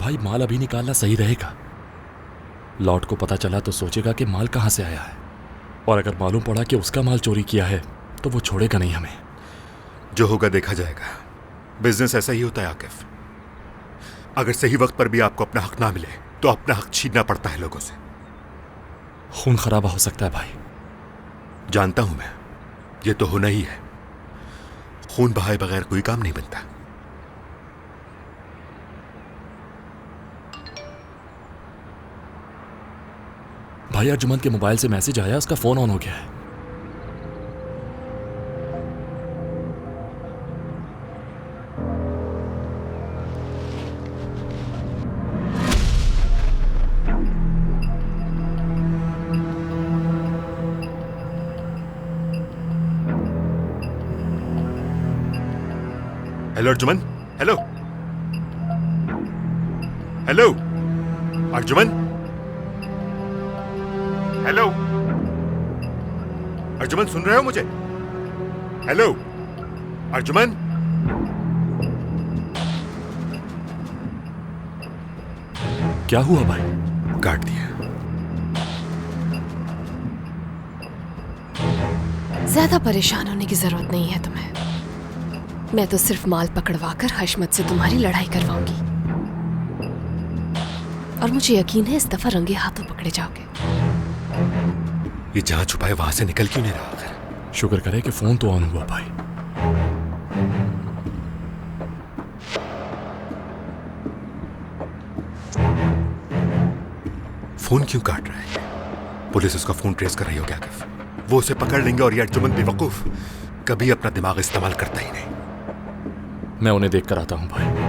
भाई माल अभी निकालना सही रहेगा। लॉर्ड को पता चला तो सोचेगा कि माल कहाँ से आया है, और अगर मालूम पड़ा कि उसका माल चोरी किया है तो वो छोड़ेगा नहीं हमें। जो होगा देखा जाएगा। बिजनेस ऐसा ही होता है आकिफ। अगर सही वक्त पर भी आपको अपना हक ना मिले तो अपना हक छीनना पड़ता है लोगों से। खून खराबा हो सकता है भाई। जानता हूं मैं, ये तो होना ही है। खून बहाए बगैर कोई काम नहीं बनता। भाई अर्जुमंद के मोबाइल से मैसेज आया, उसका फोन ऑन हो गया है। Hello Arjuman. Hello hello Arjuman. Hello Arjuman, सुन रहे हो मुझे? हेलो अर्जुमन। क्या हुआ भाई? काट दिया। ज्यादा परेशान होने की जरूरत नहीं है तुम्हें। मैं तो सिर्फ माल पकड़वाकर हशमत से तुम्हारी लड़ाई करवाऊंगी, और मुझे यकीन है इस दफा रंगे हाथों पकड़े जाओगे। ये जहां छुपा है वहां से निकल क्यों नहीं रहा? आखिर शुक्र करे कि फोन तो ऑन हुआ भाई। फोन क्यों काट रहा है? पुलिस उसका फोन ट्रेस कर रही होगी आकिफ। वो उसे पकड़ लेंगे और ये अर्जुमन बेवकूफ कभी अपना दिमाग इस्तेमाल करता ही नहीं। मैं उन्हें देख कर आता हूं भाई।